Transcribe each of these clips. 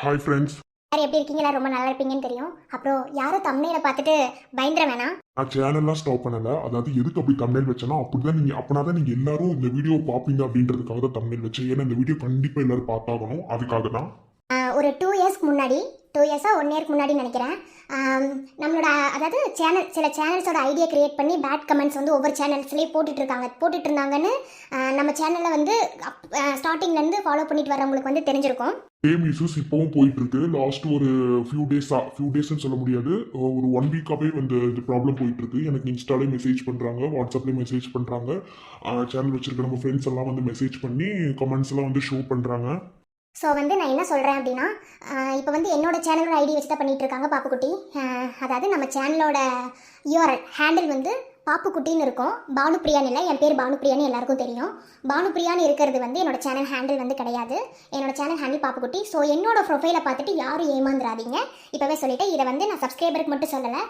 Hi friends. யார் எப்படி இருக்கீங்களா? ரொம்ப நல்லா இருப்பீங்கன்னு தெரியும். அப்புறம் யாரும் தம்ப்நெயிலை பார்த்துட்டு பயந்துட வேணாம். நான் சேனல்லாம் ஸ்டாப் பண்ணல. அதாவது எதுக்கு அப்படி தம்ப்நெயில் வச்சேன்னா, அப்படிதான் நீங்க அப்பனாதான் நீங்க எல்லாரும் இந்த வீடியோ பார்ப்பீங்க அப்படின்றதுக்காக தான் தம்ப்நெயில் வச்சேன். ஏன்னா இந்த வீடியோ கண்டிப்பா எல்லாரும் பார்த்தாகணும், அதுக்காக தான். ஒரு 2 இயர்ஸ்க்கு முன்னாடி 2 இயர்ஸாக 1 இயர்க்கு முன்னாடி நினைக்கிறேன். நம்மளோட அதாவது சில சேனல்ஸோட ஐடியா கிரியேட் பண்ணி பேட் கமெண்ட்ஸ் வந்து ஒவ்வொரு சேனல்ஸ்லேயே போட்டுட்டு இருந்தாங்கன்னு நம்ம சேனலில் வந்து ஸ்டார்டிங்லேருந்து ஃபாலோ பண்ணிட்டு வரவங்களுக்கு வந்து தெரிஞ்சிருக்கும். சேம் இஷ்யூஸ் இப்பவும் போயிட்டு இருக்கு. லாஸ்ட் ஒரு ஃபியூ டேஸ்ன்னு சொல்ல முடியாது, ஒரு 1 வீக்காவே வந்து இந்த ப்ராப்ளம் போயிட்டு இருக்கு. எனக்கு இன்ஸ்டாலே மெசேஜ் பண்றாங்க, வாட்ஸ்அப்லேயும் மெசேஜ் பண்றாங்க. சேனல் வச்சிருக்க நம்ம ஃப்ரெண்ட்ஸ் எல்லாம் வந்து மெசேஜ் பண்ணி கமெண்ட்ஸ் எல்லாம் வந்து ஷோ பண்றாங்க. ஸோ வந்து நான் என்ன சொல்கிறேன் அப்படின்னா, இப்போ வந்து என்னோட சேனலோட ஐடி வச்சு தான் பண்ணிகிட்டு இருக்காங்க பாப்புக்குட்டி. அதாவது நம்ம சேனலோட யூஆர்எல் ஹேண்டில் வந்து பாப்புக்குட்டின்னு இருக்கும். பானுப்பிரியான்னு இல்லை, என் பேர் பானுப்பிரியான்னு எல்லாருக்கும் தெரியும். பானுப்பிரியான்னு இருக்கிறது வந்து என்னோட சேனல் ஹேண்டில் வந்து கிடையாது. என்னோட சேனல் ஹேண்டில் பாப்புக்குட்டி. ஸோ என்னோட ப்ரொஃபைலை பார்த்துட்டு யாரும் ஏமாந்துடாதீங்க. இப்போவே சொல்லிவிட்டு இதை வந்து நான் சப்ஸ்கிரைபருக்கு மட்டும் சொல்லலை,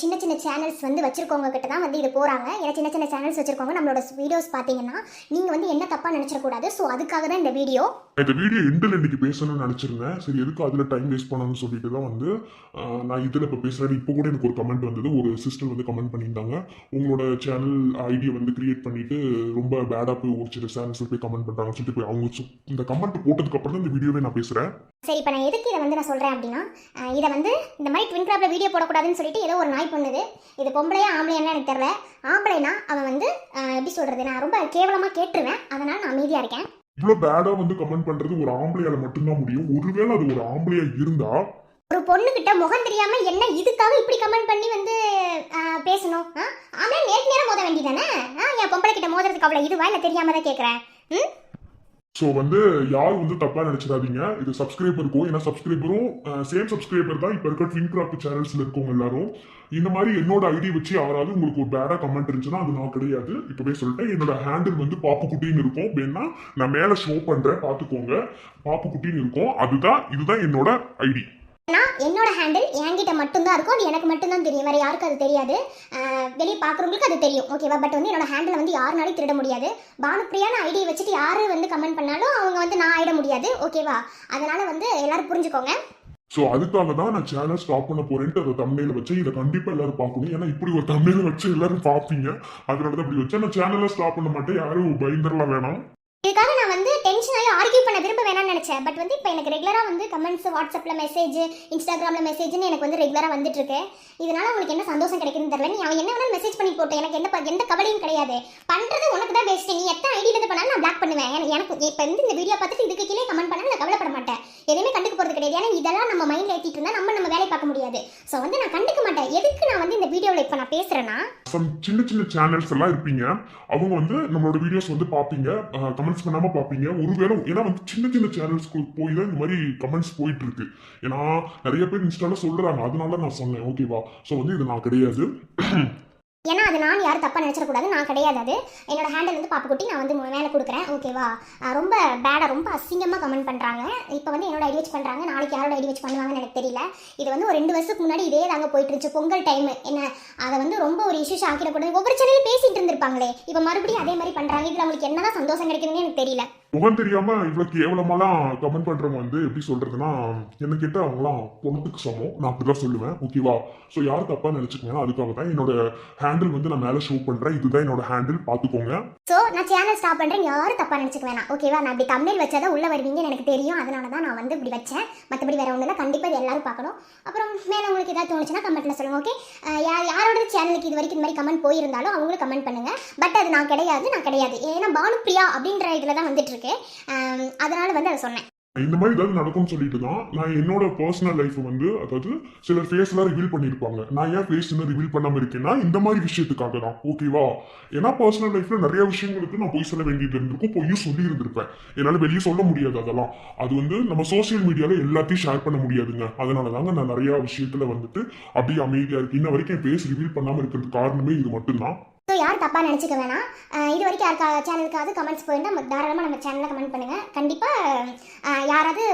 சின்ன சின்ன சேனல்ஸ் வந்து வச்சுருக்கவங்க கிட்ட தான் வந்து இது போகிறாங்க. ஏன்னா சின்ன சின்ன சேனல்ஸ் வச்சுருக்கவங்க நம்மளோட வீடியோஸ் பார்த்தீங்கன்னா நீங்கள் வந்து என்ன தப்பாக நினச்சிடக்கூடாது. ஸோ அதுக்காக தான் இந்த வீடியோ எண்டில் இன்னைக்கு பேசணும்னு நினச்சிருந்தேன். சரி, எதுக்கு அதில் டைம் வேஸ்ட் பண்ணணும்னு சொல்லிட்டு தான் வந்து நான் இதில் இப்போ பேசுகிறேன். இப்போ கூட எனக்கு ஒரு கமெண்ட் வந்தது. ஒரு சிஸ்டர் வந்து கமெண்ட் பண்ணியிருந்தாங்க, உங்களோட சேனல் ஐடியை வந்து கிரியேட் பண்ணிட்டு ரொம்ப பேடாக போய் ஒரு சில சேனல்ஸில் போய் கமெண்ட் பண்ணுறாங்கன்னு சொல்லிட்டு போய் அவங்க இந்த கமெண்ட் போட்டதுக்கப்புறம் தான் இந்த வீடியோவே நான் பேசுகிறேன். சரி, இப்போ நான் எதுக்கு இதை வந்து நான் சொல்கிறேன் அப்படின்னா, இதை வந்து இந்த மாதிரி ட்வின் கிராப்ல வீடியோ போடக்கூடாதுன்னு சொல்லிட்டு ஏதோ ஒரு நாய் பண்ணுது. இது பொம்பளையா ஆம்பளையான்னு எனக்கு தெரியல. ஆம்பளைனா அவன் வந்து எப்படி சொல்கிறது, நான் ரொம்ப கேவலமாக கேட்டுருவேன். அதனால் நான் அமைதியாக இருக்கேன். இவ்வளோ பேடாக வந்து கமெண்ட் பண்ணுறது ஒரு ஆம்பளையால் மட்டும்தான் முடியும். ஒருவேளை அது ஒரு ஆம்பளையா இருந்தா, ஒரு பொண்ணுகிட்ட முகம் தெரியாம என்ன இதுக்காக இப்படி கமெண்ட் பண்ணி வந்து பேசணும்? ஆம்பளை நேருக்கு நேரம் மோத வேண்டியதானே? என் பொம்பளை கிட்ட மோதுறதுக்கு அவ்வளோ இதுவா இல்லை தெரியாம தான் கேட்குறேன். ஸோ வந்து யாரும் வந்து தப்பாக நினச்சிடாதீங்க. இது சப்ஸ்கிரைபருக்கும், ஏன்னா சப்ஸ்கிரைபரும் சேம் சப்ஸ்கிரைபர் தான் இப்போ இருக்க ட்வின் கிராஃப்ட் சேனல்ஸில் இருக்கவங்க எல்லாரும். இந்த மாதிரி என்னோட ஐடி வச்சு யாராவது உங்களுக்கு ஒரு பேடாக கமெண்ட் இருந்துச்சுன்னா அது நான் கிடையாது. இப்போவே சொல்லிட்டேன், என்னோட ஹேண்டில் வந்து பாப்புக்குட்டின்னு இருக்கும். வேணா நான் மேலே ஷோ பண்ணுறேன், பார்த்துக்கோங்க. பாப்புக்குட்டின்னு இருக்கும். இதுதான் என்னோட ஐடி. என்னோட ஹேண்டில் என்கிட்ட மட்டும்தான் இருக்கும். அது எனக்கு மட்டும்தான் தெரியும், வேறு யாருக்கும் அது தெரியாது. வெளியே பார்க்குறவங்களுக்கு அது தெரியும், ஓகேவா? பட் வந்து என்னோட ஹேண்டில் வந்து யாருனாலும் திருட முடியாது. பானுப்பிரியான ஐடியை வச்சுட்டு யார் வந்து கமெண்ட் பண்ணாலும் அவங்க வந்து நான் ஆயிட முடியாது, ஓகேவா? அதனால வந்து எல்லாரும் புரிஞ்சுக்கோங்க. ஸோ அதுக்காக தான் நான் சேனல் ஸ்டாப் பண்ண போறேன்ட்டு அதை தம்ப்நெயில வச்சு இதை கண்டிப்பாக எல்லாரும் பார்க்கணும். ஏன்னா இப்படி ஒரு தம்ப்நெயில வச்சு எல்லாரும் பார்ப்பீங்க, அதனால தான் இப்படி வச்சேன். நான் சேனலை ஸ்டாப் பண்ண மாட்டேன், யாரும் பயந்துடலாம் வேணாம். இதுக்காக நான் வந்து டென்ஷன் ஆகி ஆர்கியூ பண்ண விரும்ப வேணாம்னு நினச்சேன். பட் வந்து இப்போ எனக்கு ரெகுலராக வந்து கமெண்ட்ஸ், வாட்ஸ்அப்பில் மெசேஜ், இன்ஸ்டாகிராமில் மெசேஜ்னு எனக்கு வந்து ரெகுலராக வந்துட்டு இருக்கு. இதனால உங்களுக்கு என்ன சந்தோஷம் கிடைக்குதுன்னு தெரியல. நீ அவன் என்ன வேணாலும் மெசேஜ் பண்ணி போட்டு எனக்கு எந்த கவலையும் கிடையாது. பண்ணுறது உனக்கு தான் பெஸ்ட். நீ எத்தனை ஐடியில் இருந்து பண்ணாலும் நான் பிளாக் பண்ணுவேன். எனக்கு இப்போ வந்து இந்த வீடியோ பார்த்துட்டு இதுக்கு கீழே கமெண்ட் பண்ணாலும் நான் கவலைப்பட மாட்டேன், எதுவுமே கண்டுக்க போகிறது கிடையாது. ஏன்னா இதெல்லாம் நம்ம மைண்டில் ஏற்றிட்டு இருந்தால் நம்ம வேலையை பார்க்க முடியாது. ஸோ வந்து நான் கண்டுக்க மாட்டேன். எதுக்கு நான் வந்து இந்த வீடியோவில் இப்போ நான் பேசுகிறேன்னா, சின்ன சின்ன சேனல்ஸ் எல்லாம் இருப்பீங்க, அவங்க வந்து நம்மளோட வீடியோஸ் வந்து பார்ப்பீங்க, கமெண்ட்ஸ் பண்ணாம பார்ப்பீங்க. ஒருவேளை ஏன்னா வந்து சின்ன சின்ன சேனல்ஸ்க்கு போய் தான் இந்த மாதிரி கமெண்ட்ஸ் போயிட்டு இருக்கு. ஏன்னா நிறைய பேர் இன்ஸ்டால சொல்றாங்க, அதனால நான் சொன்னேன், ஓகேவா? ஸோ வந்து இது நான் கிடையாது. ஏன்னா அது நான் யாரும் தப்பாக நினச்சிடக்கூடாது, நான் கிடையாது. அது என்னோட ஹேண்டில் வந்து பாப்புக்குட்டி, நான் வந்து மேலே கொடுக்குறேன், ஓகேவா? ரொம்ப பேடாக ரொம்ப அசிங்கமாக கமெண்ட் பண்ணுறாங்க. இப்போ வந்து என்னோட ஐடி வச்சு பண்ணுறாங்க, நாளைக்கு யாரோட ஐடி வச்சு பண்ணுவாங்கன்னு எனக்கு தெரியல. இது வந்து ஒரு 2 வருஷத்துக்கு முன்னாடி இதே தாங்க போயிட்டு இருந்துச்சு. பொங்கல் டைம் என்ன அதை வந்து ரொம்ப ஒரு இஷ்யூஸ் ஆக்கிடக்கூடாது. ஒவ்வொரு சேனலும் பேசிட்டு இருந்திருப்பாங்களே, இப்போ மறுபடியும் அதே மாதிரி பண்ணுறாங்க. இதில் அவங்களுக்கு என்னதான் சந்தோஷம் கிடைக்குதுன்னு எனக்கு தெரியல. முகம் தெரியாம இவ்வளவு கேவலமாலாம் கமெண்ட் பண்றவங்க வந்து எப்படி சொல்றதுன்னா, என்ன கேட்டா அவங்களாம் பொண்ணுக்கு சமம், நான் அப்படிதான் சொல்லுவேன், ஓகேவா? ஸோ யாரும் தப்பா நினைச்சுக்கோங்க. அதுக்காக தான் என்னோட ஹேண்டில் வந்து நான் மேலே ஷோ பண்றேன். இதுதான் என்னோட ஹேண்டில், பார்த்துக்கோங்க. ஸோ நான் சேனல் ஸ்டாப் பண்றேன், யாரும் தப்பா நினைச்சுக்க வேணாம், ஓகேவா? நான் அப்படி தம்ப்நெயில் வச்சாதான் உள்ள வருவீங்கன்னு எனக்கு தெரியும், அதனால தான் நான் வந்து இப்படி வச்சேன். மற்றபடி வேற ஒன்றும் இல்லை. கண்டிப்பாக இது எல்லாரும் பார்க்கணும். அப்புறம் மேலே உங்களுக்கு ஏதாவது தோணுச்சுன்னா கமெண்ட்ல சொல்லுங்க, ஓகே? யாரோட சேனலுக்கு இது வரைக்கும் இந்த மாதிரி கமெண்ட் போயிருந்தாலும் அவங்களும் கமெண்ட் பண்ணுங்க. பட் அது நான் கிடையாது. ஏன்னா பானுப்பிரியா அப்படின்ற இதில் தான் வந்துட்டு இருக்கு. அதனால வந்து அதை சொன்னேன். இந்த மாதிரி ஏதாவது நடக்கும்னு சொல்லிட்டு தான் நான் என்னோட பர்சனல் லைஃப் வந்து, அதாவது சில ஃபேஸ் எல்லாம் ரிவீல் பண்ணியிருப்பாங்க. நான் ஏன் ஃபேஸ் இன்னும் ரிவீல் பண்ணாம இருக்கேன்னா இந்த மாதிரி விஷயத்துக்காக தான், ஓகேவா? ஏன்னா பர்சனல் லைஃப்ல நிறைய விஷயங்களுக்கு நான் போய் சொல்ல வேண்டியது இருந்திருக்கும், பொய்யும் சொல்லி இருந்திருப்பேன். என்னால் வெளியே சொல்ல முடியாது அதெல்லாம். அது வந்து நம்ம சோசியல் மீடியால எல்லாத்தையும் ஷேர் பண்ண முடியாதுங்க. அதனால தாங்க நான் நிறைய விஷயத்துல வந்துட்டு அப்படியே அமைதியா இருக்கு. இன்ன வரைக்கும் என் ஃபேஸ் ரிவீல் பண்ணாம இருக்கிறது காரணமே இது மட்டும்தான். ஸோ ஸோ யார் தப்பாக நினச்சிக்க வேணாம். இது வரைக்கும் யாருக்கா சேனலுக்காவது கமெண்ட்ஸ் போயிருந்தால் நம்ம தாராளமாக நம்ம சேனலில் கமெண்ட் பண்ணுங்கள். கண்டிப்பாக யாராவது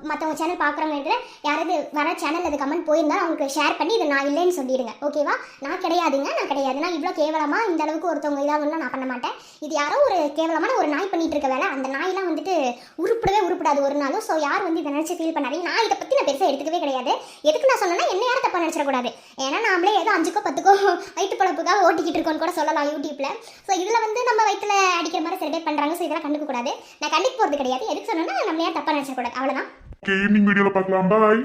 மற்றவங்க சேனல் பார்க்குறவங்க இதில் யாராவது வர சேனலில் அது கமெண்ட் போயிருந்தால் அவங்களுக்கு ஷேர் பண்ணி இதை நான் இல்லைன்னு சொல்லிடுங்க. ஓகேவா? நான் கிடையாதுங்க, நான் கிடையாது. நான் இவ்வளோ கேவலமாக இந்த அளவுக்கு ஒருத்தவங்க இதாகலாம் நான் பண்ண மாட்டேன். இது யாரோ ஒரு கேவலமான ஒரு நாய் பண்ணிட்டு இருக்க வேலை. அந்த நாயெல்லாம் வந்துட்டு உருப்படாது ஒரு நாளும். ஸோ யார் வந்து இதை நினச்சி ஃபீல் பண்ணாதீங்க. நான் இதை பற்றி நான் பெருசாக எடுத்துக்கவே கிடையாது. எதுக்கு நான் சொன்னேன்னா என்ன யாரும் தப்பாக நினச்சிடக்கூடாது. ஏன்னா நாமளே ஏதோ 5க்கோ 10க்கோ வயிற்று பழப்புக்காக ஓட்டிக்கிட்டு இருக்கோன்னு கூட சொல்லலாம் யூடியூப்ல. ஸோ இதில் வந்து நம்ம வயிற்றுல அடிக்கிற மாதிரி சில பேர் பண்ணுறாங்க. ஸோ இதெல்லாம் கண்டுக்க கூடாது. நான் கண்டிக்க போகிறது கிடையாது. எதுக்கு சொன்னேன்னா நம்ம யாரும் தப்பாக நினச்சிடக்கூடாது. அவ்வளோதான். ஈவினிங் வீடியோல பார்க்கலாம். பாய்.